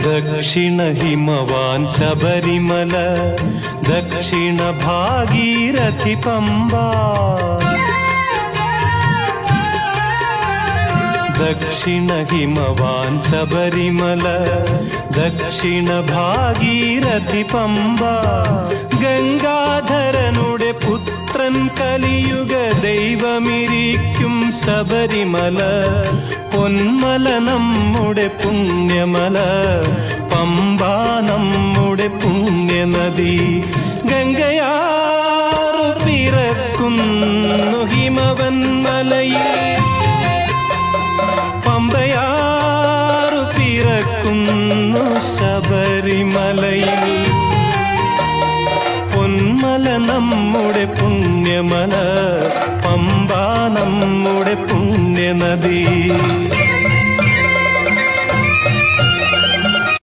ദക്ഷിണ ഹിമവാൻ ശബരിമല, ദക്ഷിണ ഭാഗീരഥി പമ്പ. ദക്ഷിണ ഹിമവാൻ ശബരിമല, ദക്ഷിണ ഭാഗീരഥി പമ്പ. ഗംഗാധരനുടെ പുത്രൻ കലിയുഗ ദൈവമിരിക്കും ശബരിമല. പൊന്മല നമ്മുടെ പുണ്യമല, പമ്പ നമ്മുടെ പുണ്യനദി.